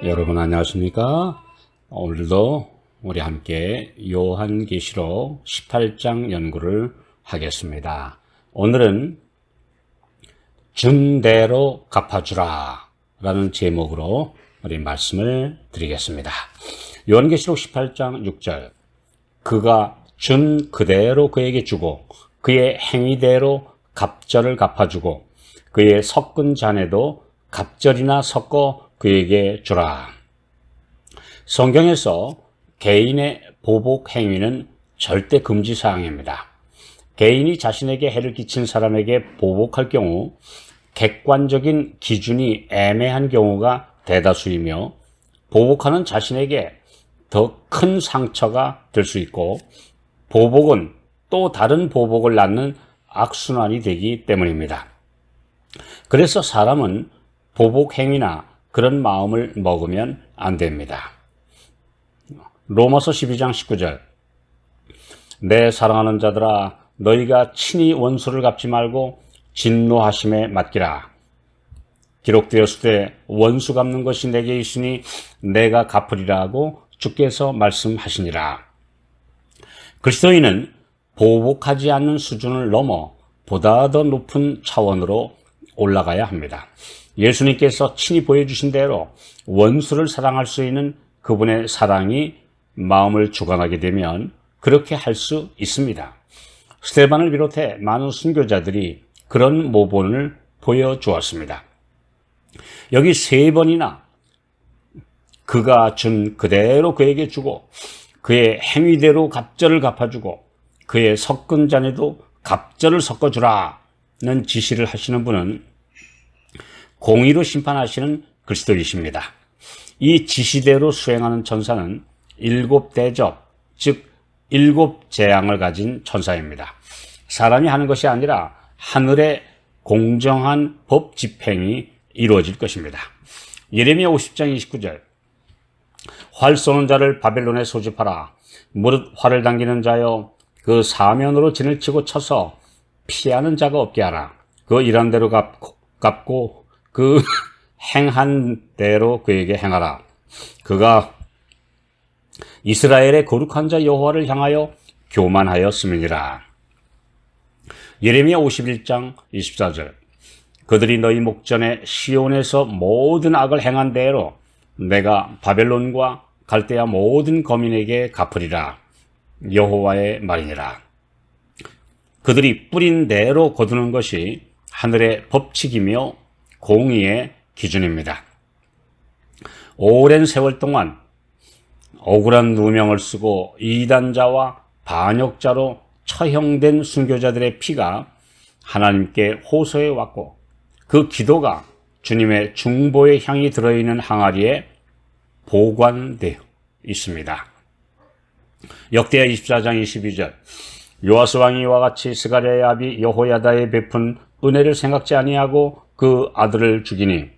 여러분 안녕하십니까? 오늘도 우리 함께 요한계시록 18장 연구를 하겠습니다. 오늘은 준 대로 갚아주라 라는 제목으로 우리 말씀을 드리겠습니다. 요한계시록 18장 6절, 그가 준 그대로 그에게 주고 그의 행위대로 갑절을 갚아주고 그의 섞은 잔에도 갑절이나 섞어 그에게 주라. 성경에서 개인의 보복 행위는 절대 금지 사항입니다. 개인이 자신에게 해를 끼친 사람에게 보복할 경우 객관적인 기준이 애매한 경우가 대다수이며 보복하는 자신에게 더 큰 상처가 될 수 있고 보복은 또 다른 보복을 낳는 악순환이 되기 때문입니다. 그래서 사람은 보복 행위나 그런 마음을 먹으면 안 됩니다. 로마서 12장 19절, 내 사랑하는 자들아 너희가 친히 원수를 갚지 말고 진노하심에 맡기라. 기록되었을 때 원수 갚는 것이 내게 있으니 내가 갚으리라 하고 주께서 말씀하시니라. 그리스도인은 보복하지 않는 수준을 넘어 보다 더 높은 차원으로 올라가야 합니다. 예수님께서 친히 보여주신 대로 원수를 사랑할 수 있는 그분의 사랑이 마음을 주관하게 되면 그렇게 할 수 있습니다. 스데반을 비롯해 많은 순교자들이 그런 모본을 보여주었습니다. 여기 3번이나 그가 준 그대로 그에게 주고 그의 행위대로 갑절을 갚아주고 그의 섞은 잔에도 갑절을 섞어주라는 지시를 하시는 분은 공의로 심판하시는 그리스도이십니다. 이 지시대로 수행하는 천사는 7대접, 즉 7재앙을 가진 천사입니다. 사람이 하는 것이 아니라 하늘의 공정한 법 집행이 이루어질 것입니다. 예레미야 50장 29절, 활 쏘는 자를 바벨론에 소집하라. 무릇 활을 당기는 자여 그 사면으로 진을 치고 쳐서 피하는 자가 없게 하라. 그 일한 대로 갚고 그 행한 대로 그에게 행하라. 그가 이스라엘의 거룩한 자 여호와를 향하여 교만하였음이니라. 예레미야 51장 24절, 그들이 너희 목전에 시온에서 모든 악을 행한 대로 내가 바벨론과 갈대아 모든 거민에게 갚으리라. 여호와의 말이니라. 그들이 뿌린 대로 거두는 것이 하늘의 법칙이며 공의의 기준입니다. 오랜 세월 동안 억울한 누명을 쓰고 이단자와 반역자로 처형된 순교자들의 피가 하나님께 호소해 왔고 그 기도가 주님의 중보의 향이 들어있는 항아리에 보관되어 있습니다. 역대하 24장 22절, 요아스 왕이 이와 같이 스가랴의 아비 여호야다에 베푼 은혜를 생각지 아니하고 그 아들을 죽이니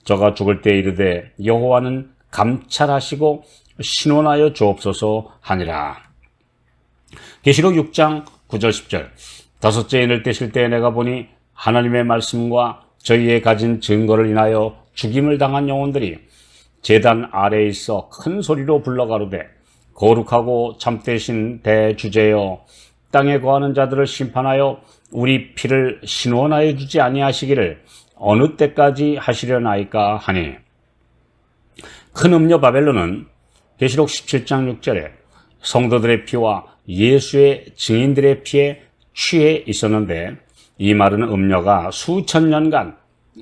저가 죽을 때 이르되 여호와는 감찰하시고 신원하여 주옵소서 하니라. 계시록 6장 9절 10절, 다섯째 인을 떼실 때 내가 보니 하나님의 말씀과 저희의 가진 증거를 인하여 죽임을 당한 영혼들이 제단 아래에 있어 큰 소리로 불러가로되 거룩하고 참되신 대주제여 땅에 거하는 자들을 심판하여 우리 피를 신원하여 주지 아니하시기를 어느 때까지 하시려나이까 하니. 큰 음녀 바벨론은 계시록 17장 6절에 성도들의 피와 예수의 증인들의 피에 취해 있었는데 이 말은 음녀가 수천 년간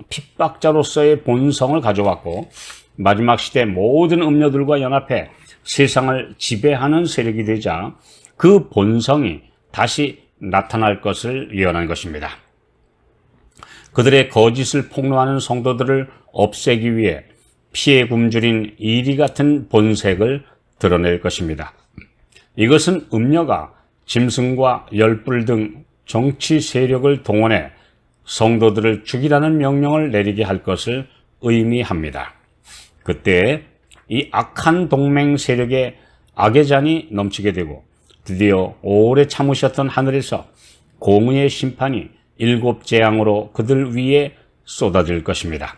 핍박자로서의 본성을 가져왔고 마지막 시대 모든 음녀들과 연합해 세상을 지배하는 세력이 되자 그 본성이 다시 나타날 것을 예언한 것입니다. 그들의 거짓을 폭로하는 성도들을 없애기 위해 피에 굶주린 이리 같은 본색을 드러낼 것입니다. 이것은 음녀가 짐승과 열불 등 정치 세력을 동원해 성도들을 죽이라는 명령을 내리게 할 것을 의미합니다. 그때 이 악한 동맹 세력의 악의 잔이 넘치게 되고 드디어 오래 참으셨던 하늘에서 공의의 심판이 7재앙으로 그들 위에 쏟아질 것입니다.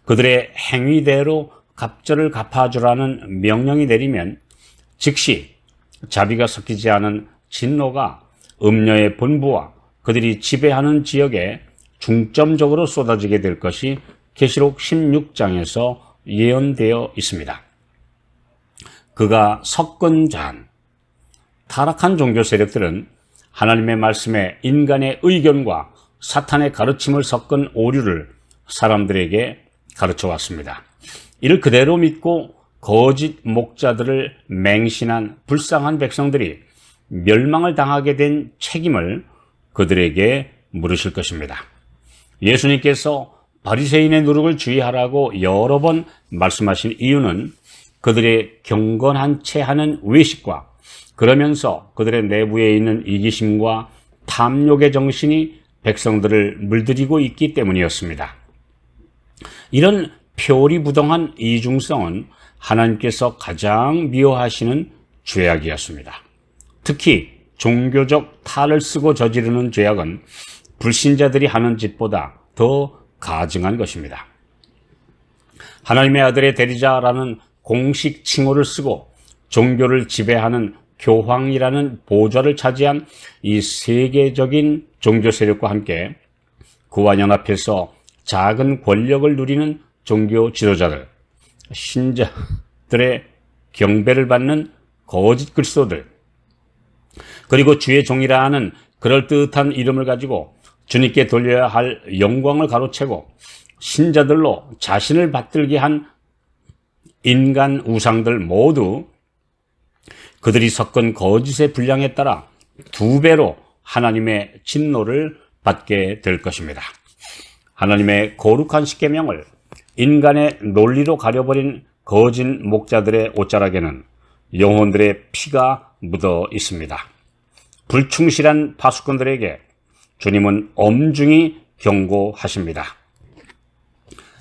그들의 행위대로 갑절을 갚아주라는 명령이 내리면 즉시 자비가 섞이지 않은 진노가 음녀의 본부와 그들이 지배하는 지역에 중점적으로 쏟아지게 될 것이 계시록 16장에서 예언되어 있습니다. 그가 섞은 잔, 타락한 종교 세력들은 하나님의 말씀에 인간의 의견과 사탄의 가르침을 섞은 오류를 사람들에게 가르쳐 왔습니다. 이를 그대로 믿고 거짓 목자들을 맹신한 불쌍한 백성들이 멸망을 당하게 된 책임을 그들에게 물으실 것입니다. 예수님께서 바리새인의 누룩을 주의하라고 여러 번 말씀하신 이유는 그들의 경건한 채 하는 외식과 그러면서 그들의 내부에 있는 이기심과 탐욕의 정신이 백성들을 물들이고 있기 때문이었습니다. 이런 표리부동한 이중성은 하나님께서 가장 미워하시는 죄악이었습니다. 특히 종교적 탈을 쓰고 저지르는 죄악은 불신자들이 하는 짓보다 더 가증한 것입니다. 하나님의 아들의 대리자라는 공식 칭호를 쓰고 종교를 지배하는 교황이라는 보좌를 차지한 이 세계적인 종교 세력과 함께 그와 연합해서 작은 권력을 누리는 종교 지도자들, 신자들의 경배를 받는 거짓 그리스도들, 그리고 주의 종이라 하는 그럴듯한 이름을 가지고 주님께 돌려야 할 영광을 가로채고 신자들로 자신을 받들게 한 인간 우상들 모두 그들이 섞은 거짓의 분량에 따라 2배로 하나님의 진노를 받게 될 것입니다. 하나님의 거룩한 십계명을 인간의 논리로 가려버린 거짓 목자들의 옷자락에는 영혼들의 피가 묻어 있습니다. 불충실한 파수꾼들에게 주님은 엄중히 경고하십니다.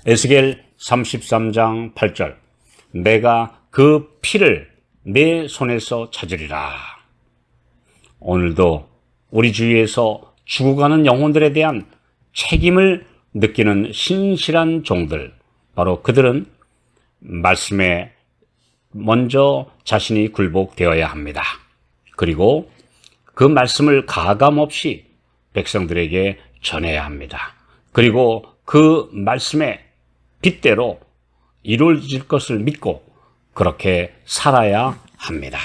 에스겔 33장 8절, 내가 그 피를 내 손에서 찾으리라. 오늘도 우리 주위에서 죽어가는 영혼들에 대한 책임을 느끼는 신실한 종들, 바로 그들은 말씀에 먼저 자신이 굴복되어야 합니다. 그리고 그 말씀을 가감없이 백성들에게 전해야 합니다. 그리고 그 말씀의 빛대로 이루어질 것을 믿고 그렇게 살아야 합니다.